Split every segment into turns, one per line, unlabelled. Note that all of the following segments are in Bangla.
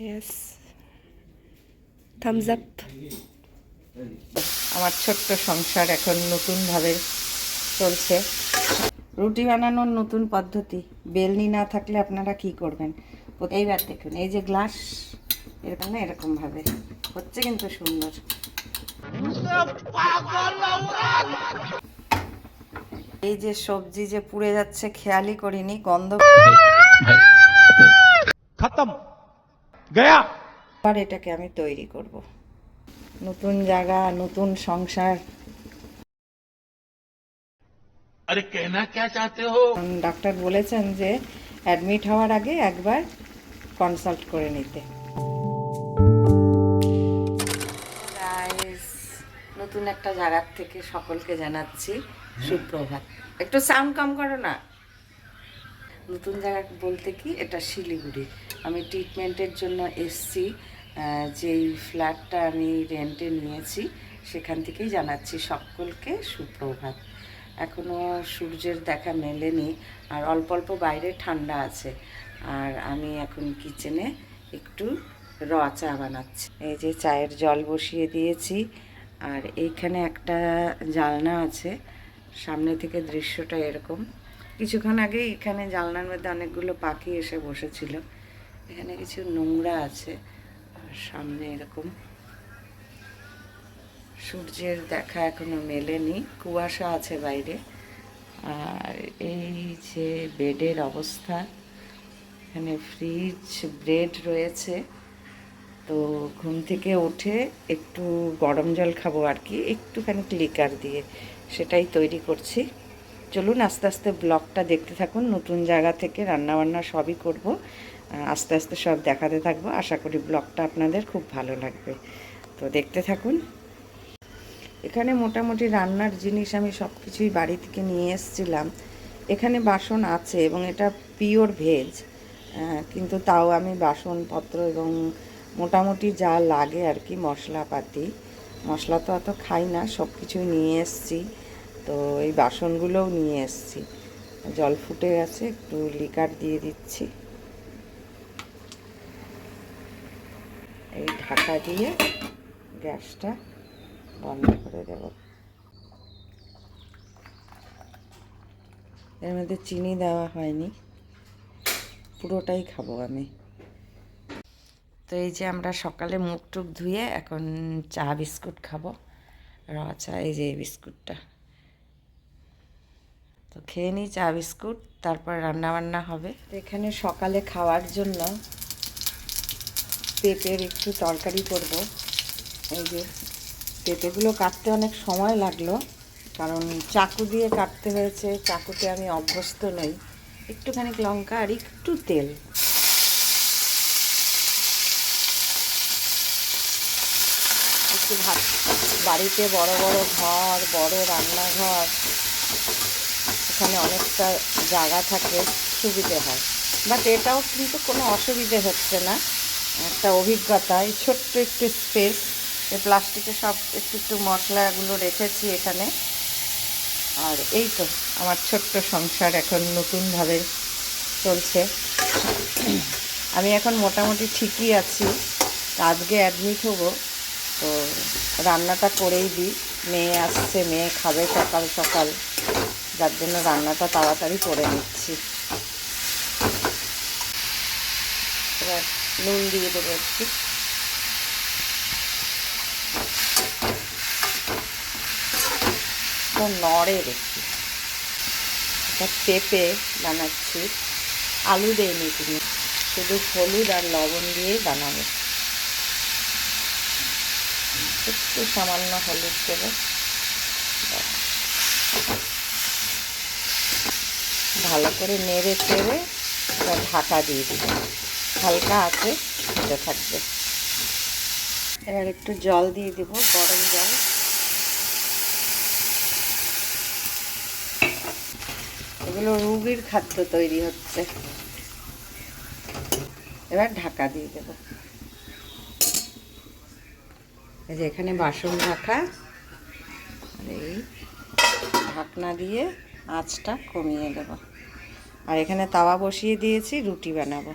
Yes, Thums up. আমার ছোট্ট সংসার এখন নতুনভাবে চলছে। রুটি বানানোর নতুন পদ্ধতি। বেলনি না থাকলে আপনারা কি করবেন? এইবার দেখুন, এই যে গ্লাস এরকম না, এরকমভাবে হচ্ছে কিন্তু সুন্দর। এই যে সবজি যে পুড়ে যাচ্ছে খেয়ালই করিনি, গন্ধ খতম গয়া। আর এটাকে আমি তৈরি করব। নতুন জায়গা, নতুন সংসার।
আরে কেনা কে চাতে হো?
ডাক্তার বলেছেন যে অ্যাডমিট হওয়ার আগে একবার কনসাল্ট করে নিতে। নতুন একটা জায়গার থেকে সকলকে জানাচ্ছি সুপ্রভাত। একটু সাউন্ড কম করো না। নতুন জায়গা বলতে কি, এটা শিলিগুড়ি। আমি ট্রিটমেন্টের জন্য এসছি। যেই ফ্ল্যাটটা আমি রেন্টে নিয়েছি সেখান থেকেই জানাচ্ছি সকলকে সুপ্রভাত। এখনও সূর্যের দেখা মেলেনি, আর অল্প অল্প বাইরে ঠান্ডা আছে। আর আমি এখন কিচেনে একটু র চা বানাচ্ছি। এই যে চায়ের জল বসিয়ে দিয়েছি, আর এইখানে একটা জানলা আছে, সামনে থেকে দৃশ্যটা এরকম। কিছুক্ষণ আগে এখানে জানলার মধ্যে অনেকগুলো পাখি এসে বসেছিল। এখানে কিছু নোংরা আছে, আর সামনে এরকম সূর্যের দেখা এখনো মেলেনি, কুয়াশা আছে বাইরে। আর এই যে বেডের অবস্থা, এখানে ফ্রিজ, ব্রেড রয়েছে। তো ঘুম থেকে উঠে একটু গরম জল খাবো আর কি, একটুখানি লিকার দিয়ে, সেটাই তৈরি করছি। চলুন আস্তে আস্তে ব্লগটা দেখতে থাকুন। নতুন জায়গা থেকে রান্নাবান্না সবই করব, আস্তে আস্তে সব দেখাতে থাকবো। আশা করি ব্লগটা আপনাদের খুব ভালো লাগবে, তো দেখতে থাকুন। এখানে মোটামুটি রান্নার জিনিস আমি সব কিছুই বাড়ি থেকে নিয়ে এসেছিলাম। এখানে বাসন আছে এবং এটা পিওর ভেজ, কিন্তু তাও আমি বাসনপত্র এবং মোটামুটি যা লাগে আর কি, মশলাপাতি, মশলা তো অত খাই না, সব কিছুই নিয়ে এসেছি। তো এই বাসনগুলোও নিয়ে এসেছি। জল ফুটে গেছে, একটু লিকার দিয়ে দিচ্ছি। এই ঢাকা দিয়ে গ্যাসটা বন্ধ করে দেব। এর মধ্যে চিনি দেওয়া হয়নি, পুরোটাই খাবো আমি। তো এই যে আমরা সকালে মুখ টুক ধুয়ে এখন চা বিস্কুট খাবো, র চা। এই যে এই বিস্কুটটা, তো খেয়ে নিই চা বিস্কুট, তারপর রান্নাবান্না হবে। এখানে সকালে খাওয়ার জন্য পেঁপের একটু তরকারি করব। এই যে পেঁপেগুলো কাটতে অনেক সময় লাগলো, কারণ চাকু দিয়ে কাটতে হয়েছে, চাকুতে আমি অভ্যস্ত নই। একটুখানি লঙ্কা আর একটু তেল। একটু ভাত, বাড়িতে বড় বড় ঘর, বড় রান্নাঘর, এখানে অনেকটা জায়গা থাকে, সুবিধে হয়। বাট এটাও কিন্তু কোনো অসুবিধে হচ্ছে না, একটা অভিজ্ঞতা। এই ছোট্ট একটু স্পেস, এই প্লাস্টিকে সব একটু একটু মশলাগুলো রেখেছি এখানে। আর এই তো আমার ছোট্ট সংসার এখন নতুনভাবে চলছে। আমি এখন মোটামুটি ঠিকই আছি। আজকে অ্যাডমিট হব, তো রান্নাটা করেই দিই। মেয়ে আসছে, মেয়ে খাবে সকাল সকাল, যার জন্য রান্নাটা তাড়াতাড়ি করে নিচ্ছি। এবার নুন দিয়ে দেবো একটু। নড়ে দেখি। এটা পেঁপে বানাচ্ছি, আলু দেয়নি, তুমি শুধু হলুদ আর লবণ দিয়েই বানাবো। একটু সামান্য হলুদ দেবো, ভালো করে নেড়ে চেড়ে এবার ঢাকা দিয়ে দিব। হালকা আছে এটা থাকবে। এবার একটু জল দিয়ে দিব, গরম জল। এগুলো রুগীর খাদ্য তৈরি হচ্ছে। এবার ঢাকা দিয়ে দেব। এই যে এখানে বাসন রাখা, আর এই ঢাকনা দিয়ে আঁচটা কমিয়ে দেব। আর এখানে তাওয়া বসিয়ে দিয়েছি, রুটি বানাবো।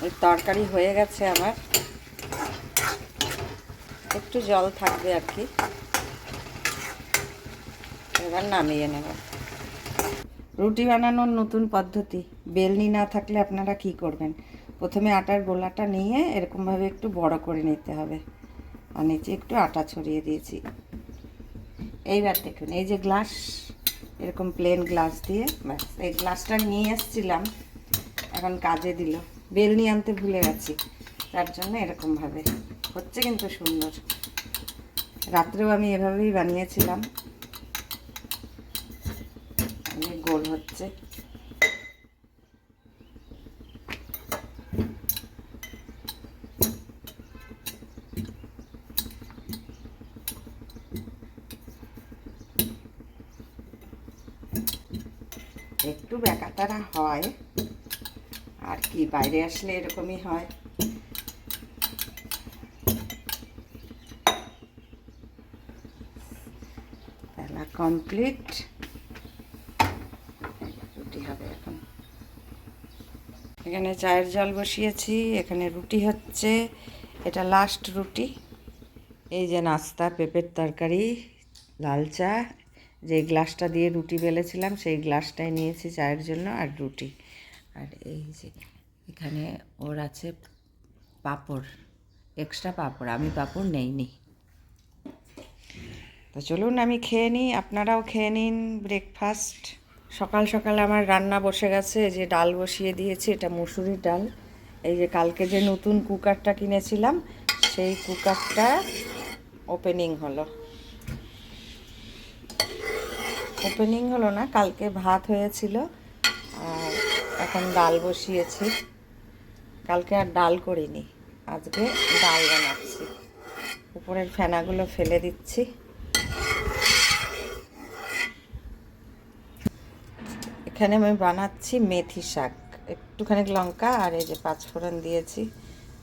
ওই তরকারি হয়ে গেছে আমার, একটু জল থাকবে আর কি। এবার নামিয়ে নেব। রুটি বানানোর নতুন পদ্ধতি। বেলনি না থাকলে আপনারা কি করবেন, প্রথমে আটার গোলাটা নিয়ে এরকমভাবে একটু বড় করে নিতে হবে, আর নিচে একটু আটা ছড়িয়ে দিয়েছি। এইবার দেখুন, এই যে গ্লাস, এরকম প্লেন গ্লাস দিয়ে, ব্যাস এই গ্লাসটা নিয়ে এসেছিলাম, এখন কাজে দিল। বেলনি আনতে ভুলে গেছি, তার জন্য এরকমভাবে হচ্ছে, কিন্তু সুন্দর। রাত্রেও আমি এভাবেই বানিয়েছিলাম, গোল হচ্ছে। একটু বেকাতারা হয়, আর কি, বাইরে আসলে এরকমই হয়। বেলা কমপ্লিট, রুটি হবে এখন। এখানে চায়ের জল বসিয়েছি, এখানে রুটি হচ্ছে, এটা লাস্ট রুটি। এই যে নাস্তা, পেঁপের তরকারি, লাল চা, যে গ্লাসটা দিয়ে রুটি বেলেছিলাম সেই গ্লাসটাই নিয়েছি চায়ের জন্য, আর রুটি। আর এই যে এখানে ওর আছে পাঁপড়, এক্সট্রা পাঁপড়, আমি পাঁপড় নেইনি। তো চলুন আমি খেয়ে নিই, আপনারাও খেয়ে নিন ব্রেকফাস্ট। সকাল সকাল আমার রান্না বসে গেছে। যে ডাল বসিয়ে দিয়েছি, এটা মুসুরির ডাল। এই যে কালকে যে নতুন কুকারটা কিনেছিলাম, সেই কুকারটা ওপেনিং হলো। ওপেনিং হলো না, কালকে ভাত হয়েছিল, আর এখন ডাল বসিয়েছি। কালকে আর ডাল করিনি, আজকে ডাল বানাচ্ছি। উপরের ফেনাগুলো ফেলে দিচ্ছি। এখানে আমি বানাচ্ছি মেথি শাক, একটুখানি লঙ্কা আর এই যে পাঁচফোড়ন দিয়েছি।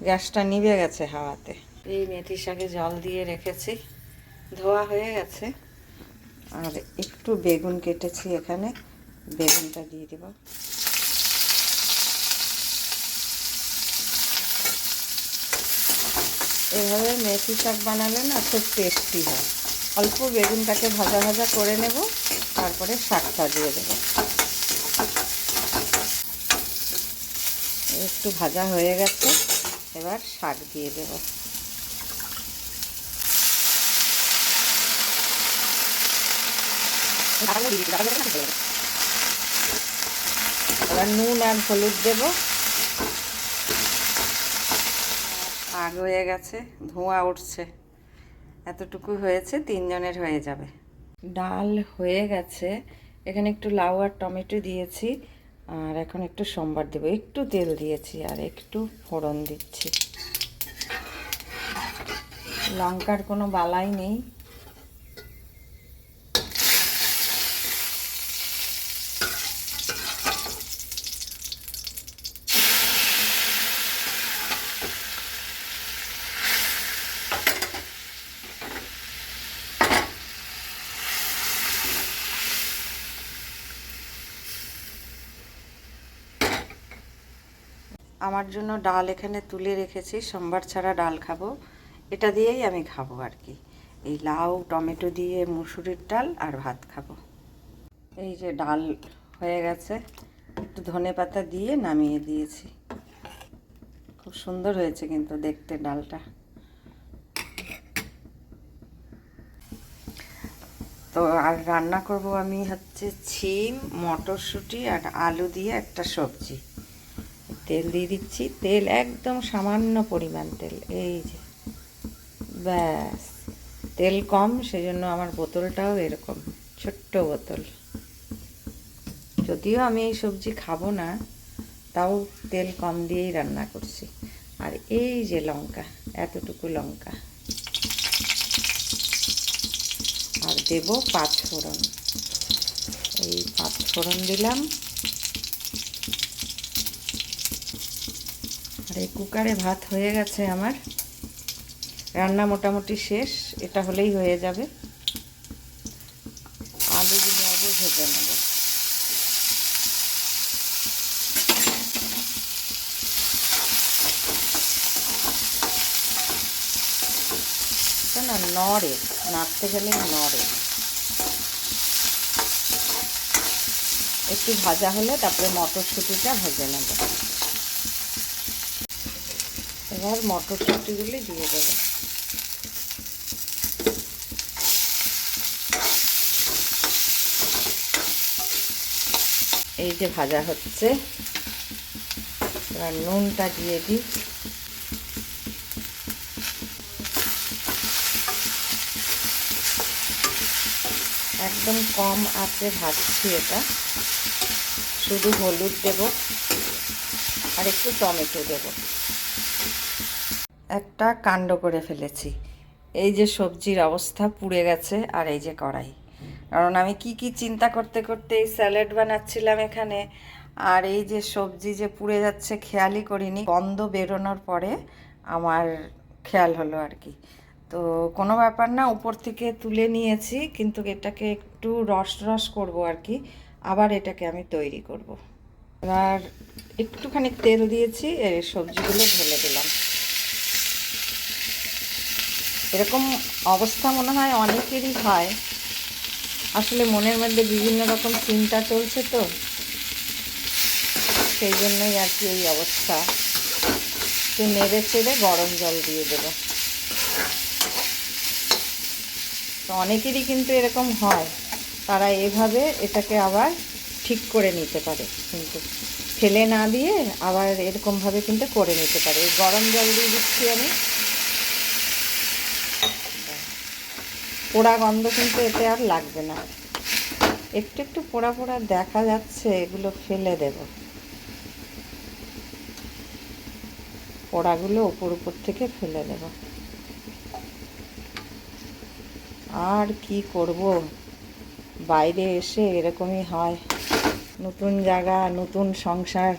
গ্যাসটা নিভে গেছে হাওয়াতে। এই মেথি শাকে জল দিয়ে রেখেছি, ধোয়া হয়ে গেছে। আর একটু বেগুন কেটেছি, এখানে বেগুনটা দিয়ে দেব। এভাবে মেথি শাক বানালে না খুব টেস্টি হয়। অল্প বেগুনটাকে ভাজা ভাজা করে নেব, তারপরে শাকটা দিয়ে দেব। একটু ভাজা হয়ে গেছে, এবার শাক দিয়ে দেব। এবার নুন আর হলুদ দেব। আগ হয়ে গেছে, ধোঁয়া উঠছে। এতটুকু হয়েছে, 3 জনের হয়ে যাবে। ডাল হয়ে গেছে, এখানে একটু লাউ আর টমেটো দিয়েছি, আর এখন একটু সম্বার দেবো। একটু তেল দিয়েছি আর একটু ফোড়ন দিচ্ছি। লঙ্কার কোনো বালাই নেই। আমার জন্য ডাল এখানে তুলে রেখেছি, সোমবার ছাড়া ডাল খাবো, এটা দিয়েই আমি খাবো আর কি। এই লাউ টমেটো দিয়ে মুসুরির ডাল আর ভাত খাবো। এই যে ডাল হয়ে গেছে, একটু ধনেপাতা দিয়ে নামিয়ে দিয়েছি। খুব সুন্দর হয়েছে কিন্তু দেখতে ডালটা। তো আর রান্না করব আমি হচ্ছে ছিম, মটরশুঁটি আর আলু দিয়ে একটা সবজি। তেল দিয়ে দিচ্ছি, তেল একদম সামান্য পরিমাণ তেল। এই যে ব্যাস, তেল কম, সেজন্য আমার বোতলটাও এরকম ছোট্ট বোতল। যদিও আমি এই সবজি খাবো না, তাও তেল কম দিয়েই রান্না করছি। আর এই যে লঙ্কা, এতটুকু লঙ্কা, আর দেব পাঁচফোড়ন। এই পাঁচফোড়ন দিলাম। আর এই কুকারে ভাত হয়ে গেছে আমার, রান্না মোটামুটি শেষ। এটা হলেই হয়ে যাবে। আলুগুলো আগে ভেজে নেব। এটা না নড়ে, নাড়তে গেলেই নড়ে। একটু ভাজা হলে তারপরে মটরশুঁটিটা ভেজে নেব। এবার মটরশুঁটিগুলি দিয়ে দেবো। এই যে ভাজা হচ্ছে, এবার নুনটা দিয়ে দিই। একদম কম আঁচে ভাজছি এটা। শুধু হলুদ দেব আর একটু টমেটো দেব। একটা কাণ্ড করে ফেলেছি, এই যে সবজির অবস্থা পুড়ে গেছে, আর এই যে কড়াই। কারণ আমি কি চিন্তা করতে করতে এই স্যালাড বানাচ্ছিলাম এখানে, আর এই যে সবজি যে পুড়ে যাচ্ছে খেয়ালই করিনি। গন্ধ বেরোনোর পরে আমার খেয়াল হলো আর কি। তো কোনো ব্যাপার না, উপর থেকে তুলে নিয়েছি, কিন্তু এটাকে একটু রস করব আর কি। আবার এটাকে আমি তৈরি করব। এবার একটুখানি তেল দিয়েছি, এই সবজিগুলো ঢেলে দিলাম। এরকম অবস্থা মনে হয় অনেকেরই হয়। আসলে মনের মধ্যে বিভিন্ন রকম চিন্তা চলছে, তো সেই জন্যই আর কি এই অবস্থা। একটু নেড়ে চেড়ে গরম জল দিয়ে দেব। তো অনেকেরই কিন্তু এরকম হয়, তারা এভাবে এটাকে আবার ঠিক করে নিতে পারে, কিন্তু ফেলে না দিয়ে আবার এরকমভাবে কিন্তু করে নিতে পারে। এই গরম জল দিয়ে দিচ্ছি আমি। পোড়া গন্ধ কিন্তু এতে আর লাগবে না। একটু একটু পোড়া পোড়া দেখা যাচ্ছে, এগুলো ফেলে দেব। পোড়াগুলো উপর থেকে ফেলে দেব। আর কি করব, বাইরে এসে এরকমই হয়। নতুন জায়গা, নতুন সংসার,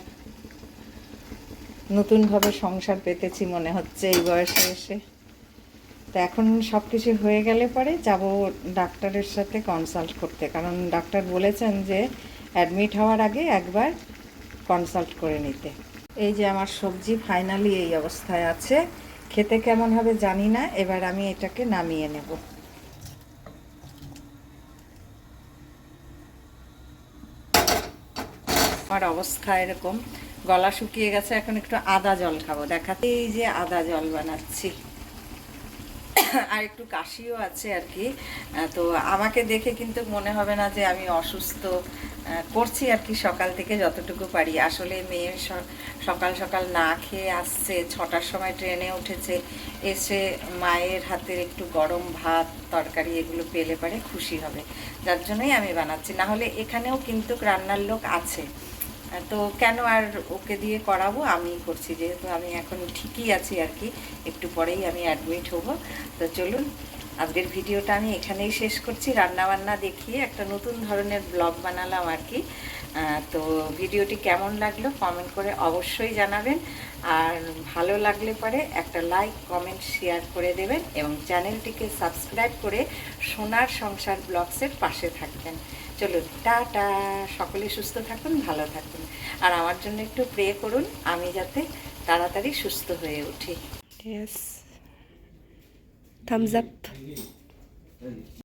নতুনভাবে সংসার পেতেছি মনে হচ্ছে এই বয়সে এসে। তো এখন সব কিছু হয়ে গেলে পরে যাব ডাক্তারের সাথে কনসাল্ট করতে, কারণ ডাক্তার বলেছেন যে অ্যাডমিট হওয়ার আগে একবার কনসাল্ট করে নিতে। এই যে আমার সবজি ফাইনালি এই অবস্থায় আছে। খেতে কেমন হবে জানি না। এবার আমি এটাকে নামিয়ে নেব। আমার অবস্থা এরকম, গলা শুকিয়ে গেছে। এখন একটু আদা জল খাবো, দেখাতে। এই যে আদা জল বানাচ্ছি, আর একটু কাশিও আছে আর কি। তো আমাকে দেখে কিন্তু মনে হবে না যে আমি অসুস্থ। করছি আর কি সকাল থেকে যতটুকু পারি। আসলে মেয়ে সকাল সকাল না খেয়ে আসছে, 6টার সময় ট্রেনে উঠেছে। এসে মায়ের হাতের একটু গরম ভাত তরকারি এগুলো পেলে পারে খুশি হবে, যার জন্যই আমি বানাচ্ছি। না হলে এখানেও কিন্তু রান্নার লোক আছে, তো কেন আর ওকে দিয়ে করাবো, আমি করছি যেহেতু আমি এখন ঠিকই আছি আর কি। একটু পরেই আমি অ্যাডমিট হব। তো চলুন, আজকের ভিডিওটা আমি এখানেই শেষ করছি। রান্নাবান্না দেখিয়ে একটা নতুন ধরনের ব্লগ বানালাম আর কি। তো ভিডিওটি কেমন লাগলো কমেন্ট করে অবশ্যই জানাবেন, আর ভালো লাগলে পরে একটা লাইক কমেন্ট শেয়ার করে দেবেন, এবং চ্যানেলটিকে সাবস্ক্রাইব করে সোনার সংসার ব্লগসের পাশে থাকবেন। চলুন, টাটা। সকলে সুস্থ থাকুন, ভালো থাকুন, আর আমার জন্য একটু প্রে করুন আমি যাতে তাড়াতাড়ি সুস্থ হয়ে উঠি।
Yes. Thumbs up.